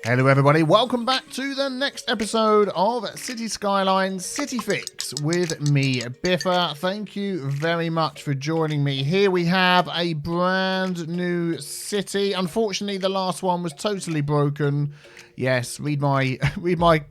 Hello everybody, welcome back to the next episode of Cities Skylines City Fix with me, Biffa. Thank you very much for joining me. Here we have a brand new city. Unfortunately, the last one was totally broken. Yes, read my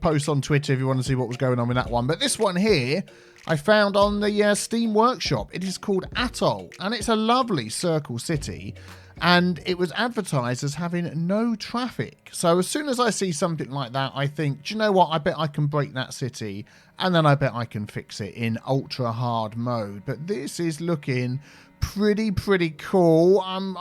post on Twitter if you want to see what was going on with that one. But this one here, I found on the Steam Workshop. It is called Atoll, and it's a lovely circle city. And it was advertised as having no traffic. So as soon as I see something like that, I think, do you know what? I bet I can break that city. And then I bet I can fix it in ultra hard mode. But this is looking pretty cool. I'm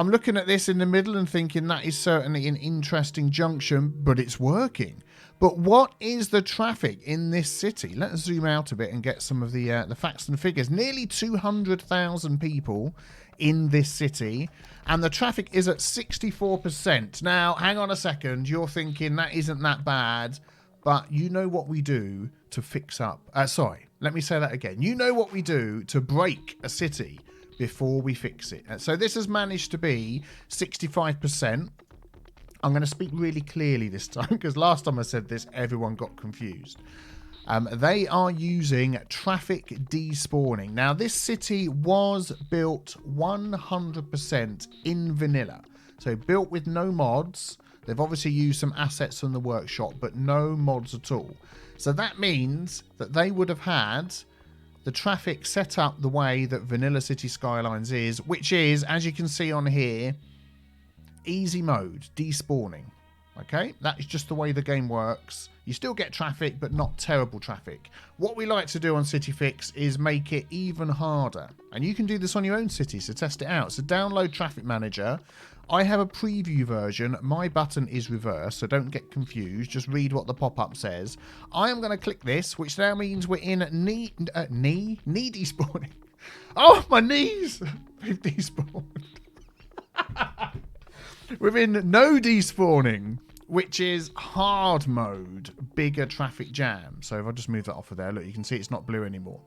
looking at this in the middle and thinking that is certainly an interesting junction, but it's working. But what is the traffic in this city? Let's zoom out a bit and get some of the facts and figures. Nearly 200,000 people in this city, and the traffic is at 64%. Now, hang on a second. You're thinking that isn't that bad, but you know what we do to fix up... sorry, let me say that again. You know what we do to break a city before we fix it. So this has managed to be 65%. I'm going to speak really clearly this time because last time I said this, everyone got confused. They are using traffic despawning. Now, this city was built 100% in vanilla. So built with no mods. They've obviously used some assets from the workshop, but no mods at all. So that means that they would have had the traffic set up the way that vanilla City Skylines is, which is, as you can see on here, easy mode, despawning. Okay, that is just the way the game works. You still get traffic, but not terrible traffic. What we like to do on City Fix is make it even harder. And you can do this on your own city, so test it out. So download Traffic Manager. I have a preview version. My button is reversed, so don't get confused. Just read what the pop-up says. I am going to click this, which now means we're in knee despawning. Oh, my knees! They've despawned. We're in no despawning, which is hard mode, bigger traffic jam. So if I just move that off of there, look, you can see it's not blue anymore.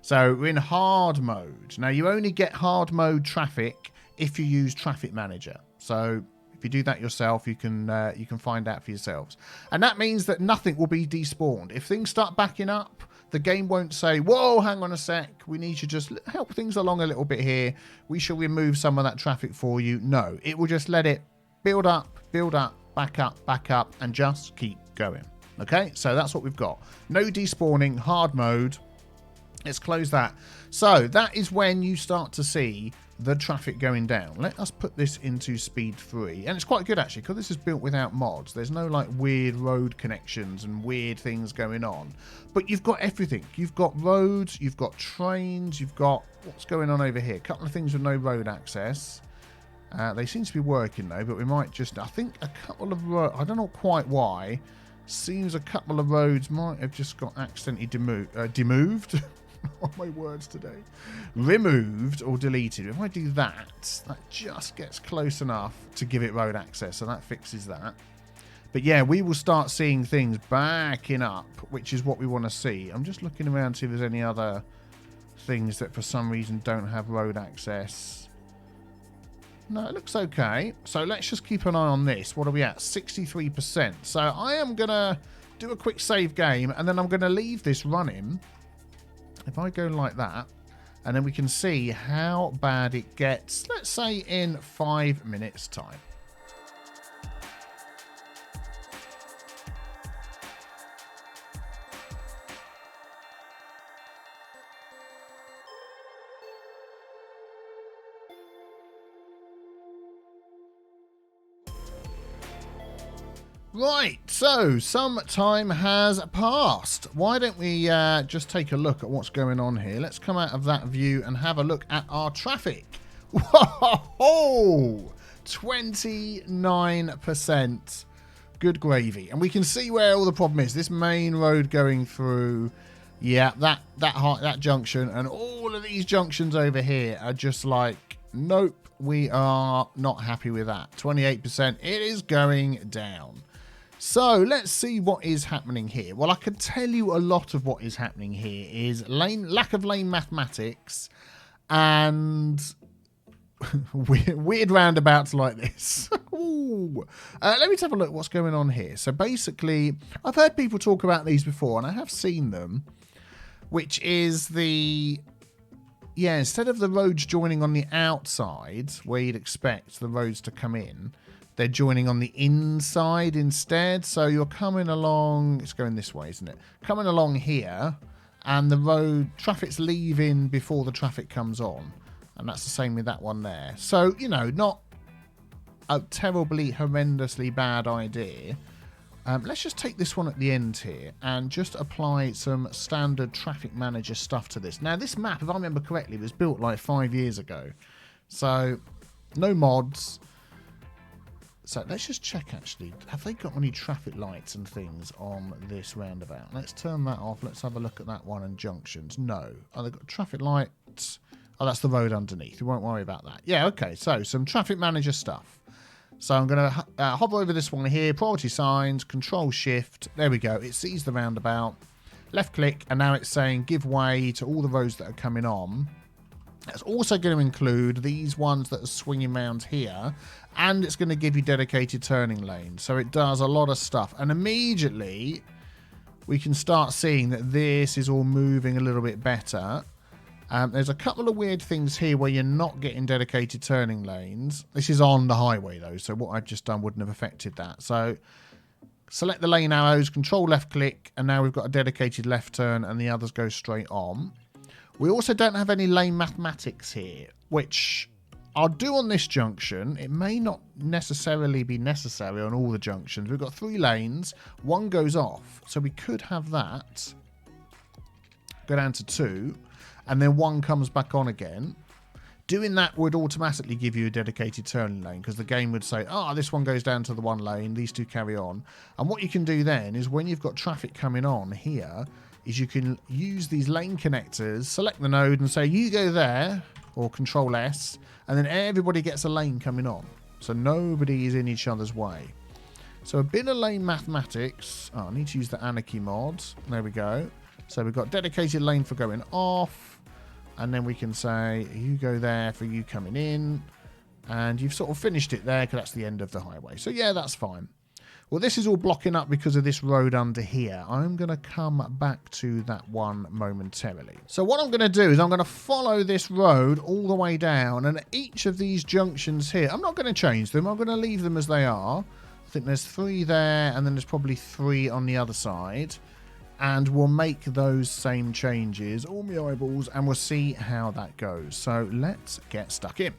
So we're in hard mode. Now, you only get hard mode traffic if you use Traffic Manager. So if you do that yourself, you can find out for yourselves. And that means that nothing will be despawned. If things start backing up, the game won't say, whoa, hang on a sec, we need to just help things along a little bit here. We shall remove some of that traffic for you. No, it will just let it build up, back up, and just keep going. Okay, so that's what we've got. No despawning, hard mode. Let's close that. So that is when you start to see the traffic going down. Let us put this into speed 3. And it's quite good actually, because this is built without mods. There's no like weird road connections and weird things going on. But you've got everything. You've got roads, you've got trains, you've got what's going on over here. A couple of things with no road access. They seem to be working though, but we might just, I think a couple of roads, I don't know quite why, seems a couple of roads might have just got accidentally demoved. Oh, my words today. Removed or deleted. If I do that, that just gets close enough to give it road access, so that fixes that. But yeah, we will start seeing things backing up, which is what we want to see. I'm just looking around to see if there's any other things that for some reason don't have road access. No, it looks okay. So let's just keep an eye on this. What are we at? 63%. So I am going to do a quick save game, and then I'm going to leave this running. If I go like that, and then we can see how bad it gets, let's say in 5 minutes' time. Right, so some time has passed. Why don't we just take a look at what's going on here? Let's come out of that view and have a look at our traffic. Whoa! 29%. Good gravy. And we can see where all the problem is. This main road going through, yeah, that junction, and all of these junctions over here are just like, nope, we are not happy with that. 28%. It is going down. So let's see what is happening here. Well, I can tell you a lot of what is happening here is lack of lane mathematics and weird roundabouts like this. Ooh. Let me just have a look what's going on here. So basically, I've heard people talk about these before, and I have seen them, which is instead of the roads joining on the outside, where you'd expect the roads to come in, they're joining on the inside instead. So you're coming along, it's going this way, isn't it? Coming along here, and the road, traffic's leaving before the traffic comes on. And that's the same with that one there. So, you know, not a terribly, horrendously bad idea. Let's just take this one at the end here and just apply some standard traffic manager stuff to this. Now, this map, if I remember correctly, was built like 5 years ago. So, no mods. So, let's just check, actually. Have they got any traffic lights and things on this roundabout? Let's turn that off. Let's have a look at that one and junctions. No. Oh, they've got traffic lights. Oh, that's the road underneath. We won't worry about that. Yeah, okay. So, some traffic manager stuff. So, I'm going to hover over this one here. Priority signs, Control Shift. There we go. It sees the roundabout. Left click, and now it's saying give way to all the roads that are coming on. It's also going to include these ones that are swinging around here. And it's going to give you dedicated turning lanes. So, it does a lot of stuff. And immediately, we can start seeing that this is all moving a little bit better. There's a couple of weird things here where you're not getting dedicated turning lanes. This is on the highway, though, so what I've just done wouldn't have affected that. So select the lane arrows, control left click, and now we've got a dedicated left turn, and the others go straight on. We also don't have any lane mathematics here, which I'll do on this junction. It may not necessarily be necessary on all the junctions. We've got 3 lanes. 1 goes off, so we could have that go down to 2. And then 1 comes back on again. Doing that would automatically give you a dedicated turning lane, because the game would say, this one goes down to the 1 lane, these 2 carry on. And what you can do then is when you've got traffic coming on here, is you can use these lane connectors, select the node and say, you go there, or Control S, and then everybody gets a lane coming on. So nobody is in each other's way. So a bit of lane mathematics. I need to use the Anarchy mod. There we go. So we've got dedicated lane for going off. And then we can say, you go there for you coming in. And you've sort of finished it there because that's the end of the highway. So yeah, that's fine. Well, this is all blocking up because of this road under here. I'm going to come back to that one momentarily. So what I'm going to do is I'm going to follow this road all the way down. And at each of these junctions here, I'm not going to change them. I'm going to leave them as they are. I think there's 3 there and then there's probably 3 on the other side. And we'll make those same changes, all my eyeballs, and we'll see how that goes. So let's get stuck in.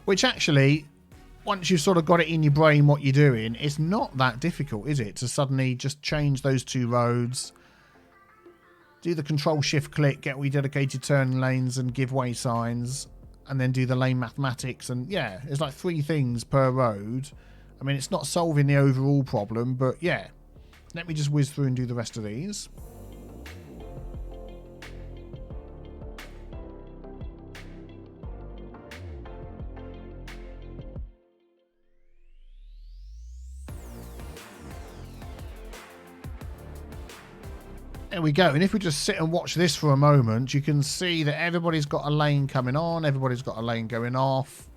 Which actually, once you've sort of got it in your brain what you're doing, it's not that difficult, is it? To suddenly just change those 2 roads, do the Control Shift click, get rededicated turning lanes and give way signs, and then do the lane mathematics. And yeah, it's like 3 things per road. I mean, it's not solving the overall problem, but yeah. Let me just whiz through and do the rest of these. There we go. And if we just sit and watch this for a moment, you can see that everybody's got a lane coming on. Everybody's got a lane going off.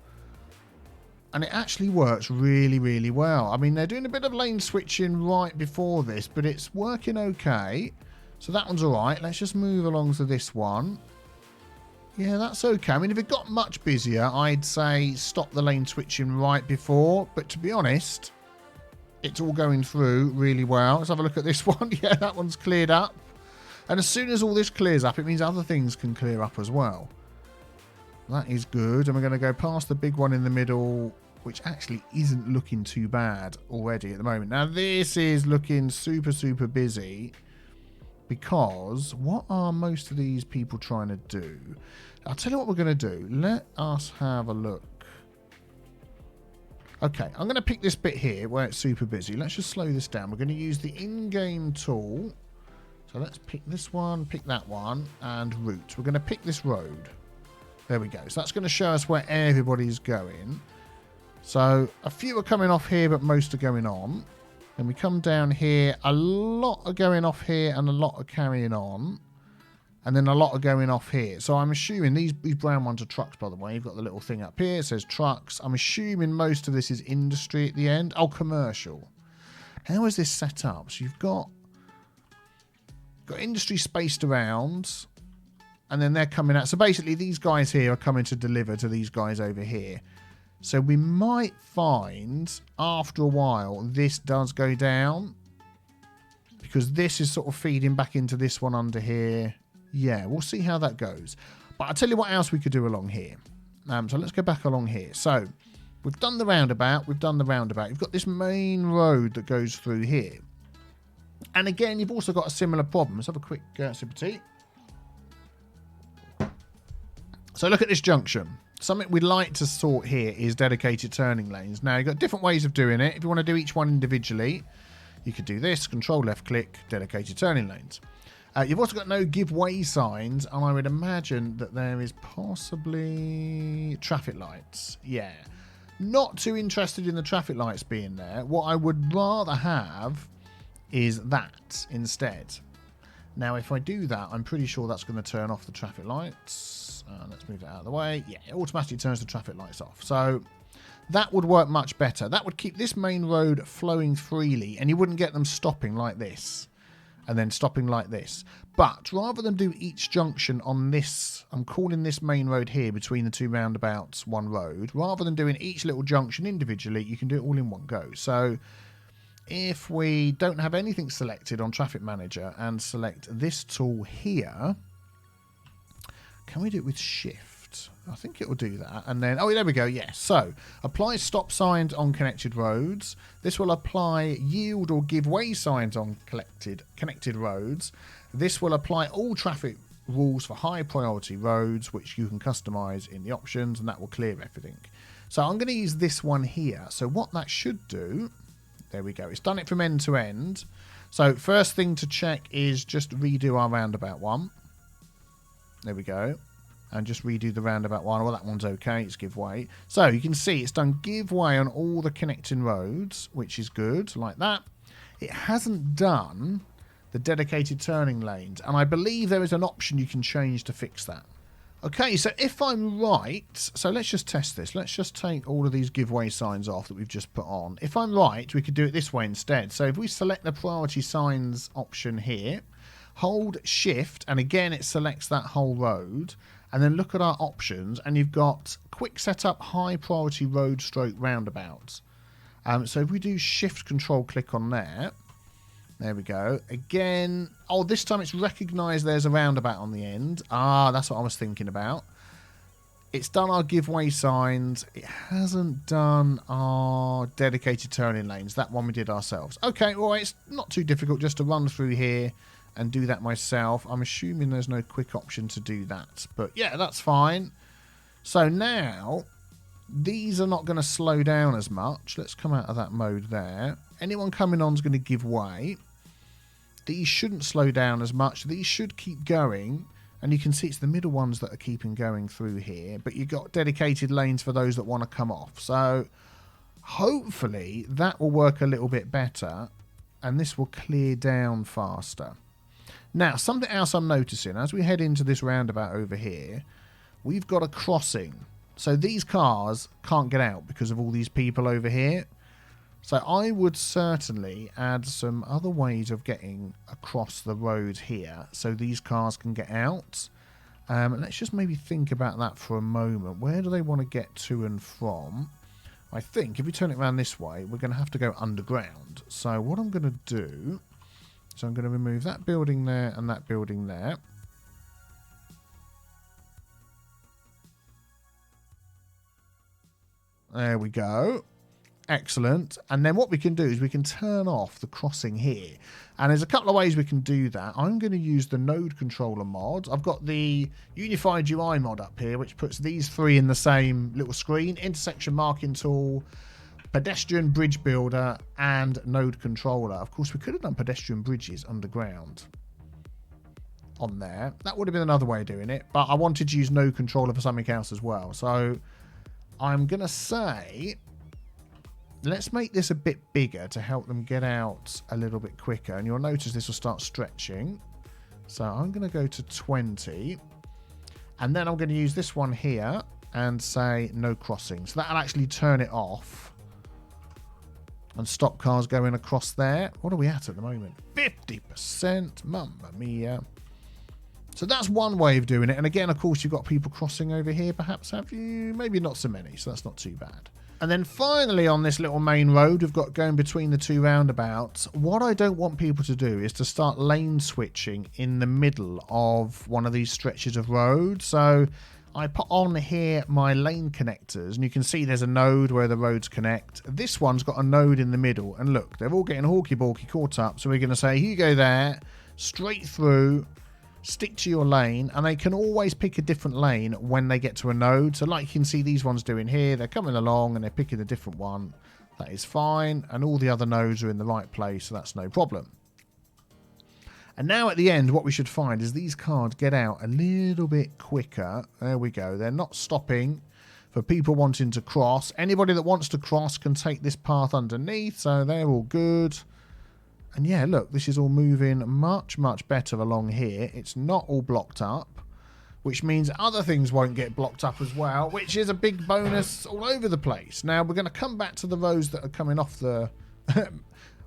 And it actually works really, really well. I mean, they're doing a bit of lane switching right before this, but it's working okay. So that one's all right. Let's just move along to this one. Yeah, that's okay. I mean, if it got much busier, I'd say stop the lane switching right before. But to be honest, it's all going through really well. Let's have a look at this one. Yeah, that one's cleared up. And as soon as all this clears up, it means other things can clear up as well. That is good. And we're going to go past the big one in the middle, which actually isn't looking too bad already at the moment. Now, this is looking super, super busy because what are most of these people trying to do? I'll tell you what we're going to do. Let us have a look. Okay, I'm going to pick this bit here where it's super busy. Let's just slow this down. We're going to use the in-game tool. So let's pick this one, pick that one, and route. We're going to pick this road. There we go. So that's going to show us where everybody's going. So a few are coming off here, but most are going on. Then we come down here. A lot are going off here and a lot are carrying on. And then a lot are going off here. So I'm assuming these brown ones are trucks, by the way. You've got the little thing up here. It says trucks. I'm assuming most of this is industry at the end. Oh, commercial. How is this set up? So you've got industry spaced around. And then they're coming out. So basically these guys here are coming to deliver to these guys over here. So we might find after a while this does go down. Because this is sort of feeding back into this one under here. Yeah, we'll see how that goes. But I'll tell you what else we could do along here. So let's go back along here. So we've done the roundabout. We've done the roundabout. You've got this main road that goes through here. And again, you've also got a similar problem. Let's have a quick sip of tea. So look at this junction. Something we'd like to sort here is dedicated turning lanes. Now, you've got different ways of doing it. If you want to do each one individually, you could do this. Control left click, dedicated turning lanes. You've also got no give way signs, and I would imagine that there is possibly traffic lights. Yeah. Not too interested in the traffic lights being there. What I would rather have is that instead. Now, if I do that, I'm pretty sure that's going to turn off the traffic lights. Let's move that out of the way. Yeah, it automatically turns the traffic lights off. So that would work much better. That would keep this main road flowing freely, and you wouldn't get them stopping like this. And then stopping like this. But rather than do each junction on this, I'm calling this main road here between the two roundabouts one road. Rather than doing each little junction individually, you can do it all in one go. So if we don't have anything selected on Traffic Manager and select this tool here, can we do it with Shift? I think it will do that. And then, oh, there we go. Yes. So apply stop signs on connected roads. This will apply yield or give way signs on connected roads. This will apply all traffic rules for high priority roads, which you can customize in the options, and that will clear everything. So I'm going to use this one here. So what that should do, there we go. It's done it from end to end. So first thing to check is just redo our roundabout one. There we go. And just redo the roundabout one. Well, that one's okay. It's give way. So you can see it's done give way on all the connecting roads, which is good, like that. It hasn't done the dedicated turning lanes. And I believe there is an option you can change to fix that. Okay, so if I'm right, so let's just test this. Let's just take all of these giveaway signs off that we've just put on. If I'm right, we could do it this way instead. So if we select the priority signs option here, hold shift, and again it selects that whole road, and then look at our options, and you've got quick setup high priority road stroke roundabouts. So if we do shift control click on there we go. Again, oh, this time it's recognised there's a roundabout on the end. Ah, that's what I was thinking about. It's done our giveaway signs. It hasn't done our dedicated turning lanes. That one we did ourselves. Okay, well, it's not too difficult just to run through here and do that myself. I'm assuming there's no quick option to do that. But yeah, that's fine. So now, these are not going to slow down as much. Let's come out of that mode there. Anyone coming on is going to give way. These shouldn't slow down as much. These should keep going. And you can see it's the middle ones that are keeping going through here. But you've got dedicated lanes for those that want to come off. So hopefully that will work a little bit better. And this will clear down faster. Now, something else I'm noticing. As we head into this roundabout over here, we've got a crossing. So these cars can't get out because of all these people over here. So I would certainly add some other ways of getting across the road here so these cars can get out. Let's just maybe think about that for a moment. Where do they want to get to and from? I think if we turn it around this way, we're going to have to go underground. So what I'm going to do is I'm going to remove that building there and that building there. There we go. Excellent. And then what we can do is we can turn off the crossing here. And there's a couple of ways we can do that. I'm going to use the node controller mod. I've got the unified UI mod up here, which puts these three in the same little screen. Intersection marking tool, pedestrian bridge builder, and node controller. Of course, we could have done pedestrian bridges underground on there. That would have been another way of doing it. But I wanted to use node controller for something else as well. So I'm going to say, let's make this a bit bigger to help them get out a little bit quicker. And you'll notice this will start stretching. So I'm going to go to 20. And then I'm going to use this one here and say no crossing. So that'll actually turn it off and stop cars going across there. What are we at the moment? 50%. Mamma mia. So that's one way of doing it. And again, of course, you've got people crossing over here, perhaps, have you? Maybe not so many, so that's not too bad. And then finally on this little main road we've got going between the two roundabouts, what I don't want people to do is to start lane switching in the middle of one of these stretches of road. So I put on here my lane connectors, and you can see there's a node where the roads connect. This one's got a node in the middle, and look, they're all getting hawky-balky caught up. So we're going to say, you go there, straight through, stick to your lane, and they can always pick a different lane when they get to a node. So like you can see these ones doing here, they're coming along and they're picking a different one. That is fine, and all the other nodes are in the right place, so that's no problem. And now at the end, what we should find is these cars get out a little bit quicker. There we go. They're not stopping for people wanting to cross. Anybody that wants to cross can take this path underneath, so they're all good. And yeah, look, this is all moving much, much better along here. It's not all blocked up, which means other things won't get blocked up as well, which is a big bonus all over the place. Now, we're going to come back to the roads that are coming off the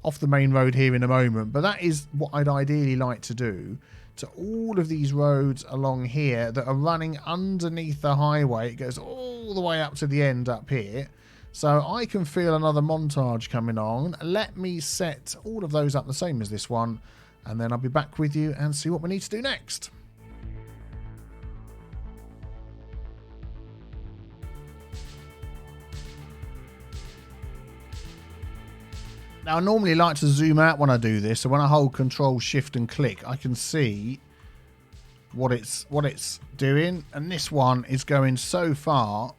off the main road here in a moment, but that is what I'd ideally like to do to all of these roads along here that are running underneath the highway. It goes all the way up to the end up here. So I can feel another montage coming on. Let me set all of those up the same as this one, and then I'll be back with you and see what we need to do next. Now, I normally like to zoom out when I do this, so when I hold Control, Shift and click, I can see what it's doing, and this one is going so far.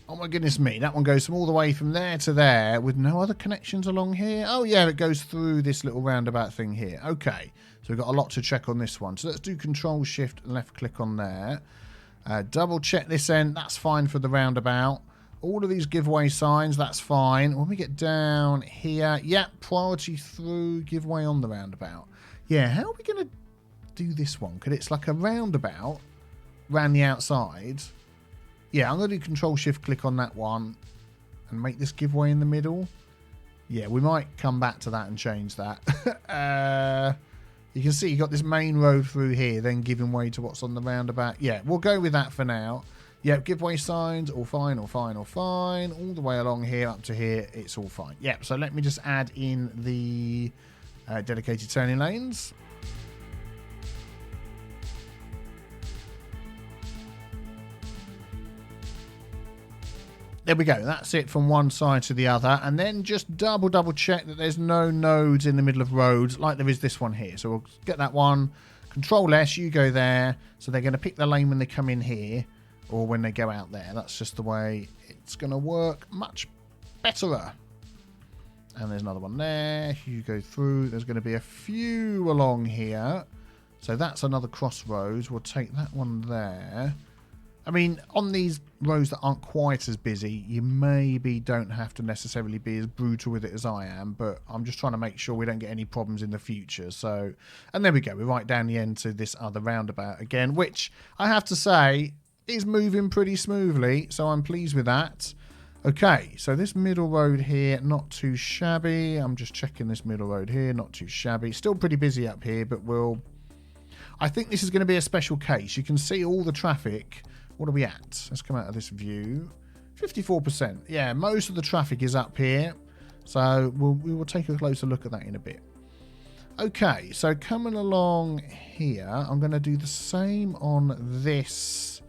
Oh my goodness me, that one goes from all the way from there to there with no other connections along here. Oh yeah, it goes through this little roundabout thing here. Okay, so we've got a lot to check on this one. So let's do Control, Shift, left click on there. Double check this end, that's fine for the roundabout. All of these giveaway signs, that's fine. When we get down here, yeah, priority through, giveaway on the roundabout. Yeah, how are we going to do this one? Because it's like a roundabout around the outside. Yeah, I'm going to do Control Shift click on that one and make this giveaway in the middle. Yeah, we might come back to that and change that. You can see you got this main road through here, then giving way to what's on the roundabout. Yeah, we'll go with that for now. Yeah, giveaway signs, all fine, all fine, all fine. All the way along here up to here, it's all fine. Yeah, so let me just add in the dedicated turning lanes. There we go. That's it from one side to the other. And then just double check that there's no nodes in the middle of roads like there is this one here. So we'll get that one. Control S, you go there. So they're going to pick the lane when they come in here or when they go out there. That's just the way it's going to work much better. And there's another one there. You go through. There's going to be a few along here. So that's another crossroads. We'll take that one there. I mean, on these roads that aren't quite as busy, you maybe don't have to necessarily be as brutal with it as I am, but I'm just trying to make sure we don't get any problems in the future. So, and there we go. We're right down the end to this other roundabout again, which I have to say is moving pretty smoothly, so I'm pleased with that. Okay, so this middle road here, not too shabby. I'm just checking this middle road here, not too shabby. Still pretty busy up here, but I think this is going to be a special case. You can see all the traffic. What are we at? Let's come out of this view. 54%. Yeah, most of the traffic is up here. So we will take a closer look at that in a bit. Okay, so coming along here, I'm going to do the same on this.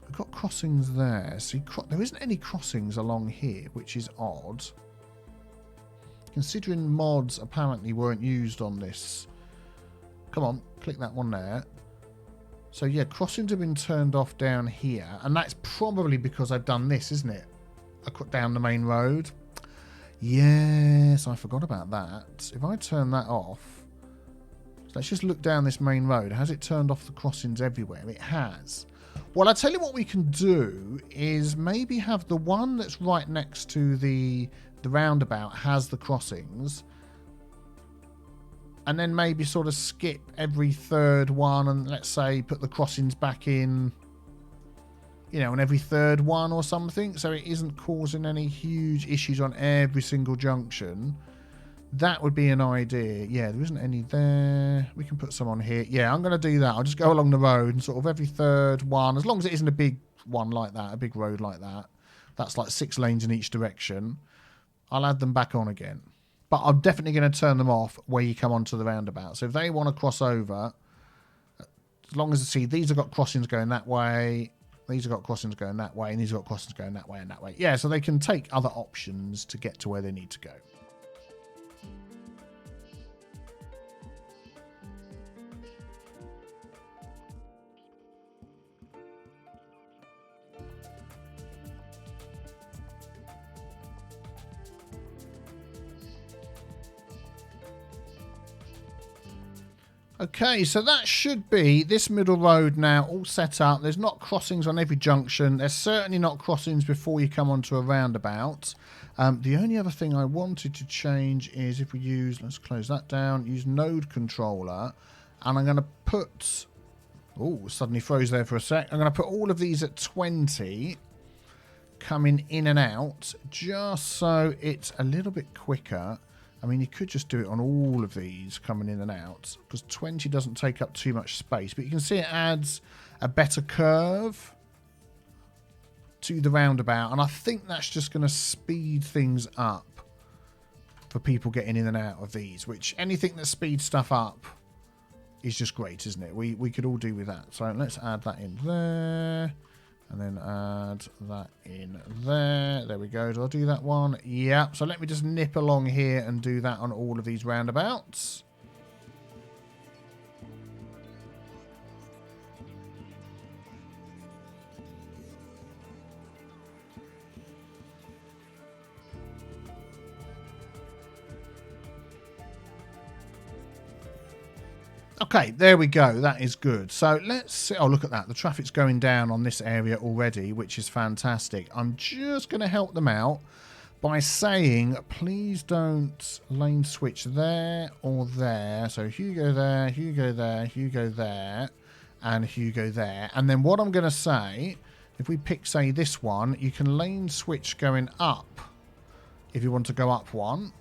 We've got crossings there. See, there isn't any crossings along here, which is odd. Considering mods apparently weren't used on this. Come on, click that one there. So yeah, crossings have been turned off down here, and that's probably because I've done this, isn't it? Down the main road. Yes, I forgot about that. If I turn that off, so let's just look down this main road. Has it turned off the crossings everywhere? It has. Well, I'll tell you what we can do is maybe have the one that's right next to the roundabout has the crossings. and then maybe sort of skip every third one, and let's say put the crossings back in, you know, on every third one or something, so it isn't causing any huge issues on every single junction. That would be an idea. Yeah, there isn't any there. We can put some on here. Yeah, I'm going to do that. I'll just go along the road and sort of every third one, as long as it isn't a big one like that, a big road like that. That's like 6 lanes in each direction. I'll add them back on again. But I'm definitely going to turn them off where you come onto the roundabout. So if they want to cross over, as long as, see, these have got crossings going that way, these have got crossings going that way, and these have got crossings going that way and that way. Yeah, so they can take other options to get to where they need to go. Okay, so that should be this middle road now all set up. There's not crossings on every junction. There's certainly not crossings before you come onto a roundabout. The only other thing I wanted to change is if we use, let's close that down, use node controller. And I'm going to put, oh, suddenly froze there for a sec. I'm going to put all of these at 20 coming in and out just so it's a little bit quicker. I mean, you could just do it on all of these coming in and out because 20 doesn't take up too much space. But you can see it adds a better curve to the roundabout. And I think that's just going to speed things up for people getting in and out of these, which anything that speeds stuff up is just great, isn't it? We could all do with that. So let's add that in there. And then add that in there. There we go. Do I do that one? Yeah. So let me just nip along here and do that on all of these roundabouts. Okay, there we go. That is good. So let's see. Oh, look at that. The traffic's going down on this area already, which is fantastic. I'm just going to help them out by saying, please don't lane switch there or there. So Hugo there, Hugo there, Hugo there, and Hugo there. And then what I'm going to say, if we pick, say, this one, you can lane switch going up if you want to go up one.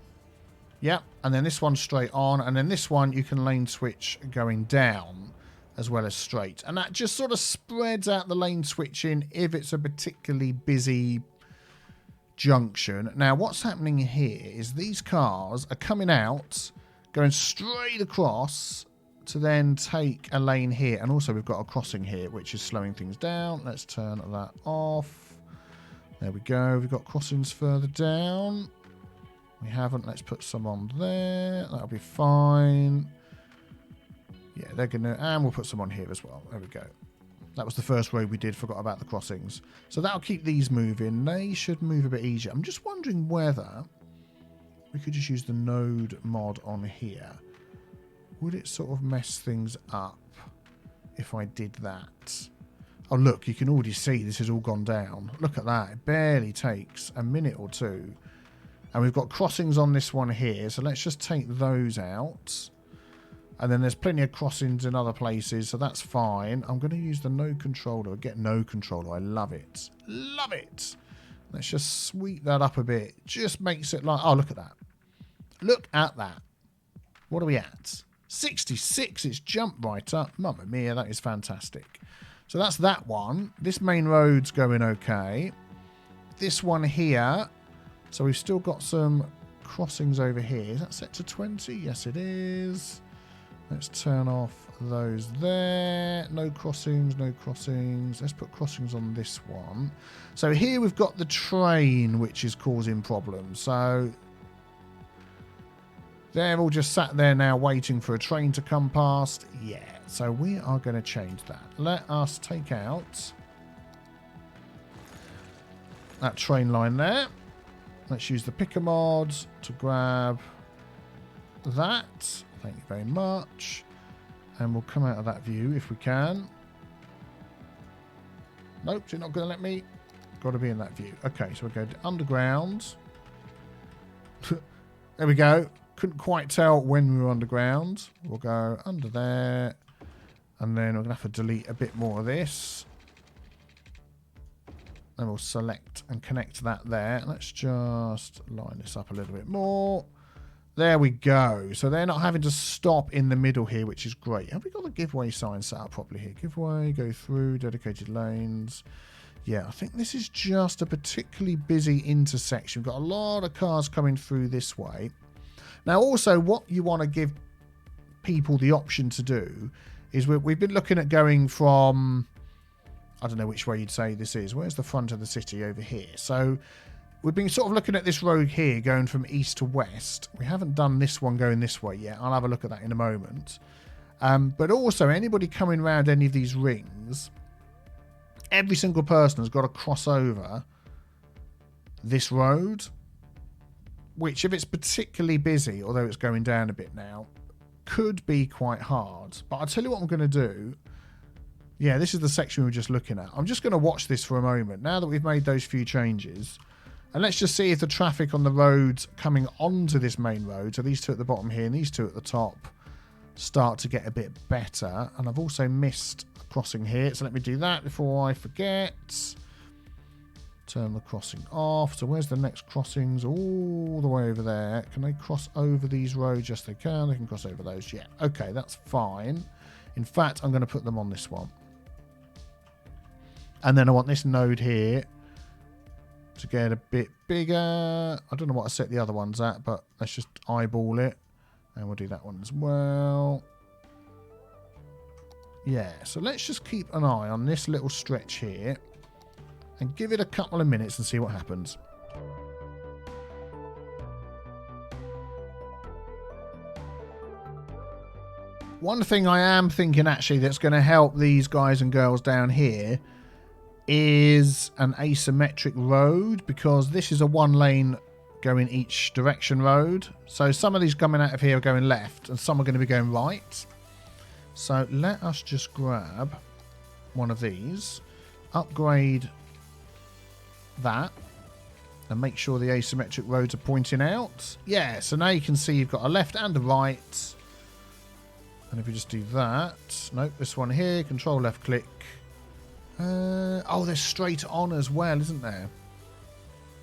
Yep, and then this one straight on, and then this one you can lane switch going down as well as straight. And that just sort of spreads out the lane switching if it's a particularly busy junction. Now, what's happening here is these cars are coming out, going straight across to then take a lane here. And also we've got a crossing here, which is slowing things down. Let's turn that off. There we go. We've got crossings further down. We haven't. Let's put some on there. That'll be fine. Yeah, they're going to... And we'll put some on here as well. There we go. That was the first road we did. Forgot about the crossings. So that'll keep these moving. They should move a bit easier. I'm just wondering whether we could just use the node mod on here. Would it sort of mess things up if I did that? Oh, look. You can already see this has all gone down. Look at that. It barely takes a minute or two. And we've got crossings on this one here, so let's just take those out. And then there's plenty of crossings in other places, so that's fine. I'm going to use the no controller. Get no controller. I love it. Love it. Let's just sweep that up a bit. Just makes it like... Oh, look at that. Look at that. What are we at? 66. It's jumped right up. Mamma mia, that is fantastic. So that's that one. This main road's going okay. This one here... So we've still got some crossings over here. Is that set to 20? Yes, it is. Let's turn off those there. No crossings, no crossings. Let's put crossings on this one. So here we've got the train, which is causing problems. So they're all just sat there now waiting for a train to come past. Yeah, so we are going to change that. Let us take out that train line there. Let's use the picker mod to grab that. Thank you very much. And we'll come out of that view if we can. Nope, you're not going to let me. Got to be in that view. Okay, so we'll go to underground. There we go. Couldn't quite tell when we were underground. We'll go under there. And then we're going to have to delete a bit more of this. Then we'll select and connect that there. Let's just line this up a little bit more. There we go. So they're not having to stop in the middle here, which is great. Have we got the giveaway sign set up properly here? Giveaway, go through, dedicated lanes. Yeah, I think this is just a particularly busy intersection. We've got a lot of cars coming through this way. Now, also, what you want to give people the option to do is we've been looking at going from, I don't know which way you'd say this is. Where's the front of the city? Over here. So we've been sort of looking at this road here going from east to west. We haven't done this one going this way yet. I'll have a look at that in a moment. But also, anybody coming around any of these rings, every single person has got to cross over this road, which if it's particularly busy, although it's going down a bit now, could be quite hard. But I'll tell you what I'm going to do. Yeah, this is the section we were just looking at. I'm just going to watch this for a moment now that we've made those few changes. And let's just see if the traffic on the roads coming onto this main road, so these two at the bottom here and these two at the top, start to get a bit better. And I've also missed crossing here, so let me do that before I forget. Turn the crossing off. So where's the next crossings? All the way over there. Can they cross over these roads? Yes, they can. They can cross over those. Yeah, okay, that's fine. In fact, I'm going to put them on this one. And then I want this node here to get a bit bigger. I don't know what I set the other ones at, but let's just eyeball it. And we'll do that one as well. Yeah, so let's just keep an eye on this little stretch here and give it a couple of minutes and see what happens. One thing I am thinking actually that's going to help these guys and girls down here is an asymmetric road, because this is a one lane going each direction road. So some of these coming out of here are going left and some are going to be going right. So let us just grab one of these, upgrade that, and make sure the asymmetric roads are pointing out. Yeah, so now you can see you've got a left and a right. And if we just do that, nope, this one here, control left click. Oh, there's straight on as well, isn't there?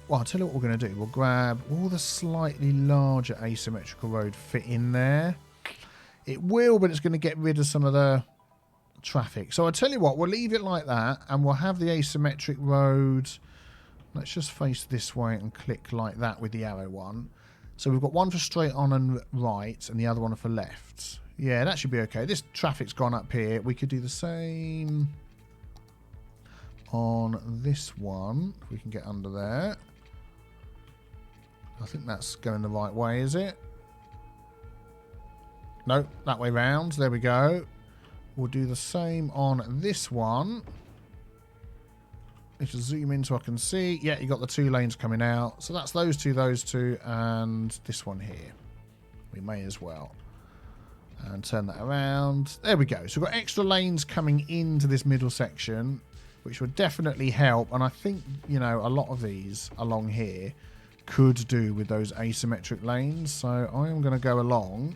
Well, I'll tell you what we're going to do. We'll grab all the slightly larger asymmetrical road fit in there. It will, but it's going to get rid of some of the traffic. So I'll tell you what, we'll leave it like that, and we'll have the asymmetric road. Let's just face this way and click like that with the arrow one. So we've got one for straight on and right, and the other one for left. Yeah, that should be okay. This traffic's gone up here. We could do the same on this one, if we can get under there. I think that's going the right way, is it? No, that way round. There we go. We'll do the same on this one. Let's just zoom in so I can see. Yeah, you got the two lanes coming out. So that's those two, and this one here. We may as well. And turn that around. There we go. So we've got extra lanes coming into this middle section, which would definitely help. And I think, you know, a lot of these along here could do with those asymmetric lanes. So I am going to go along,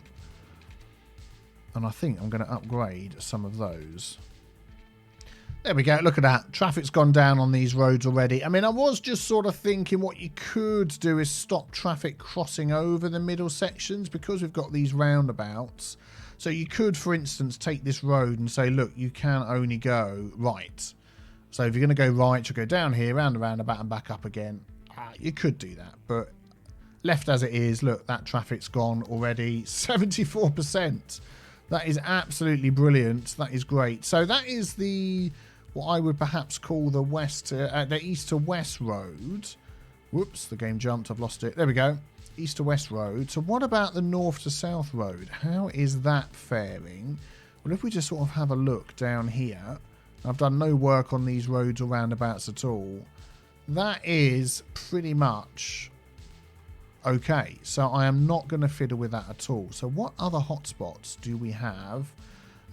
and I think I'm going to upgrade some of those. There we go. Look at that. Traffic's gone down on these roads already. I mean, I was just sort of thinking what you could do is stop traffic crossing over the middle sections, because we've got these roundabouts. So you could, for instance, take this road and say, look, you can only go right. So if you're going to go right, you'll go down here, round the roundabout and back up again. You could do that. But left as it is, look, that traffic's gone already. 74%. That is absolutely brilliant. That is great. So that is the, what I would perhaps call the the east to west road. Whoops, the game jumped. I've lost it. There we go. East to west road. So what about the north to south road? How is that faring? Well, if we just sort of have a look down here, I've done no work on these roads or roundabouts at all. That is pretty much okay. So I am not going to fiddle with that at all. So what other hotspots do we have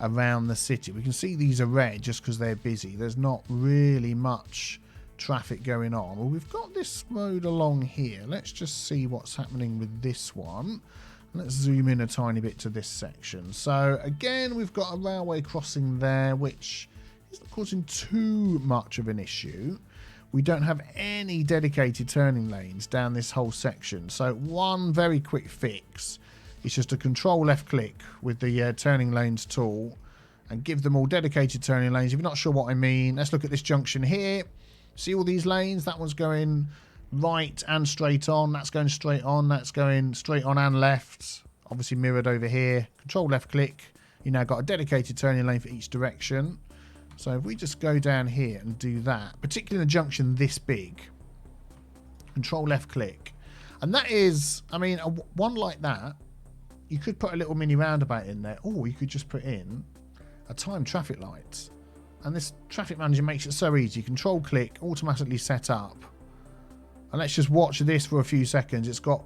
around the city? We can see these are red just because they're busy. There's not really much traffic going on. Well, we've got this road along here. Let's just see what's happening with this one. Let's zoom in a tiny bit to this section. So again, we've got a railway crossing there, which isn't causing too much of an issue. We don't have any dedicated turning lanes down this whole section. So one very quick fix is just to control left click with the turning lanes tool and give them all dedicated turning lanes. If you're not sure what I mean, let's look at this junction here. See all these lanes? That one's going right and straight on. That's going straight on. That's going straight on and left. Obviously mirrored over here. Control left click. You now got a dedicated turning lane for each direction. So if we just go down here and do that, particularly in a junction this big, control left click. And that is, I mean, one like that, you could put a little mini roundabout in there, or you could just put in a timed traffic light. And this traffic manager makes it so easy. Control click, automatically set up. And let's just watch this for a few seconds. It's got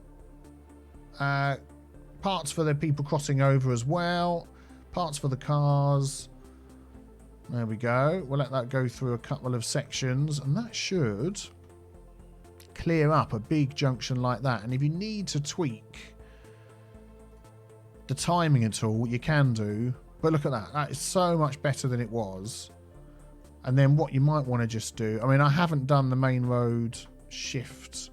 parts for the people crossing over as well. Parts for the cars. There we go. We'll let that go through a couple of sections. And that should clear up a big junction like that. And if you need to tweak the timing at all, you can do. But look at that. That is so much better than it was. And then what you might want to just do. I mean, I haven't done the main road shift.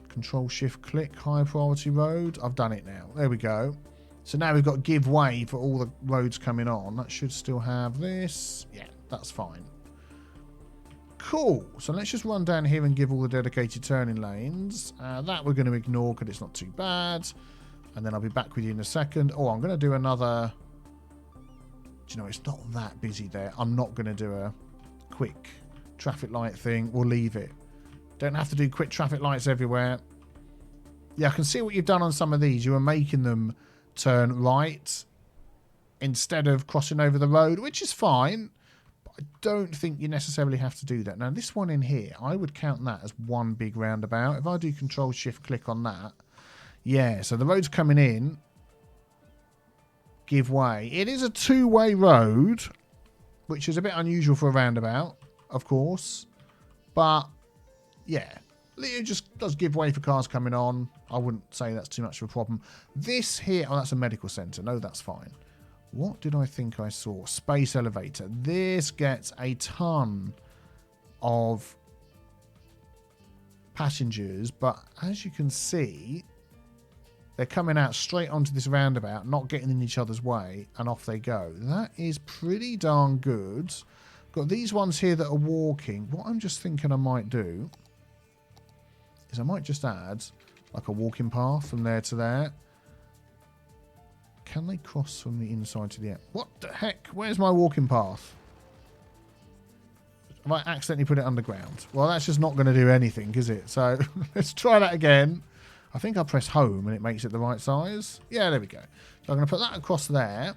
Control shift click. High priority road. I've done it now. There we go. So now we've got give way for all the roads coming on. That should still have this. Yeah, that's fine. Cool. So let's just run down here and give all the dedicated turning lanes. That we're going to ignore because it's not too bad. And then I'll be back with you in a second. Oh, I'm going to do another... Do you know, it's not that busy there. I'm not going to do a quick traffic light thing. We'll leave it. Don't have to do quick traffic lights everywhere. Yeah, I can see what you've done on some of these. You were making them turn right instead of crossing over the road, which is fine. But I don't think you necessarily have to do that. Now, this one in here, I would count that as one big roundabout. If I do Control Shift click on that, yeah, so the road's coming in. Give way. It is a two-way road, which is a bit unusual for a roundabout, of course. But, yeah, it just does give way for cars coming on. I wouldn't say that's too much of a problem. This here, oh, that's a medical centre. No, that's fine. What did I think I saw? Space elevator. This gets a ton of passengers, but as you can see, they're coming out straight onto this roundabout, not getting in each other's way, and off they go. That is pretty darn good. Got these ones here that are walking. What I'm just thinking I might do is I might just add like a walking path from there to there. Can they cross from the inside to the end? What the heck? Where's my walking path? Have I accidentally put it underground? Well, that's just not going to do anything, is it? So let's try that again. I think I press home and it makes it the right size. Yeah, there we go. So I'm going to put that across there.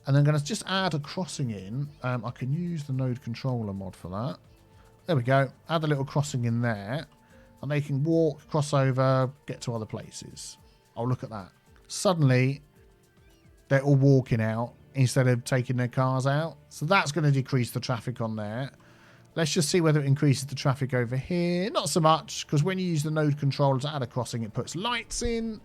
And then I'm going to just add a crossing in. I can use the node controller mod for that. There we go. Add a little crossing in there. And they can walk, cross over, get to other places. Oh, look at that. Suddenly, they're all walking out instead of taking their cars out. So that's going to decrease the traffic on there. Let's just see whether it increases the traffic over here. Not so much, because when you use the node controller to add a crossing, it puts lights in.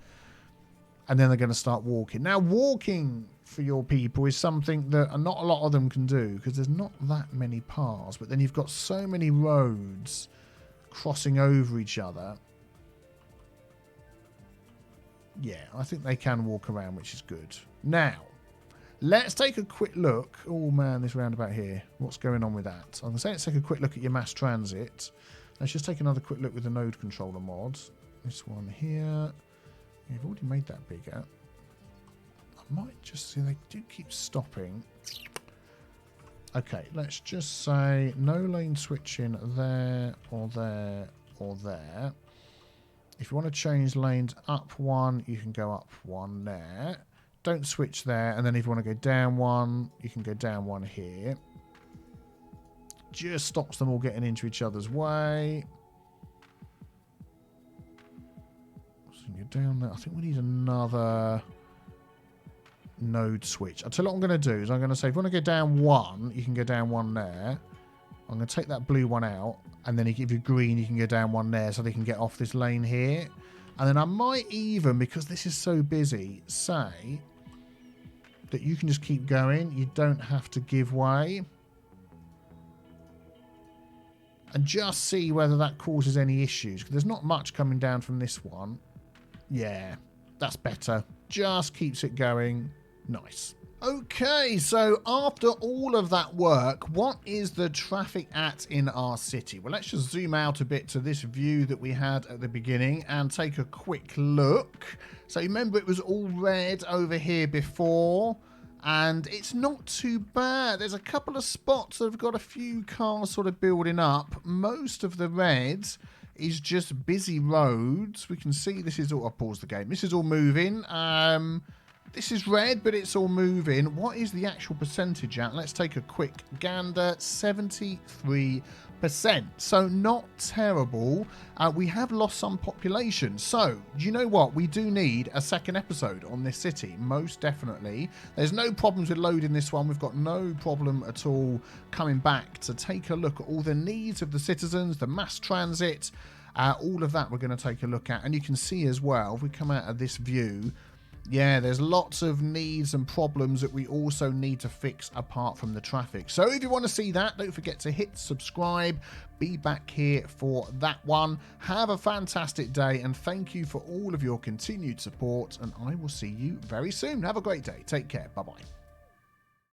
And then they're going to start walking. Now, walking for your people is something that not a lot of them can do, because there's not that many paths. But then you've got so many roads crossing over each other. Yeah, I think they can walk around, which is good. Now, let's take a quick look. Oh, man, this roundabout here. What's going on with that? I'm going to say let's take a quick look at your mass transit. Let's just take another quick look with the node controller mod. This one here. You've already made that bigger. I might just see they do keep stopping. Okay, let's just say no lane switching there or there or there. If you want to change lanes up one, you can go up one there. Don't switch there. And then if you want to go down one, you can go down one here. Just stops them all getting into each other's way. So you go down there. I think we need another node switch. I'll tell you what I'm going to do is I'm going to say if you want to go down one, you can go down one there. I'm going to take that blue one out, and then if you green, you can go down one there so they can get off this lane here. And then I might even, because this is so busy, say that you can just keep going. You don't have to give way. And just see whether that causes any issues. Because there's not much coming down from this one. Yeah, that's better. Just keeps it going. Nice. Okay, so after all of that work, what is the traffic at in our city? Well, let's just zoom out a bit to this view that we had at the beginning and take a quick look. So remember, it was all red over here before, and it's not too bad. There's a couple of spots that have got a few cars sort of building up. Most of the red is just busy roads. We can see this is all... I'll pause the game. This is all moving. This is red, but it's all moving. What is the actual percentage at? Let's take a quick gander. 73%. So not terrible. We have lost some population. So, do you know what? We do need a second episode on this city. Most definitely. There's no problems with loading this one. We've got no problem at all coming back to take a look at all the needs of the citizens, the mass transit, all of that we're going to take a look at. And you can see as well, if we come out of this view, yeah, there's lots of needs and problems that we also need to fix apart from the traffic. So if you want to see that, don't forget to hit subscribe. Be back here for that one. Have a fantastic day, and thank you for all of your continued support, and I will see you very soon. Have a great day. Take care. Bye-bye.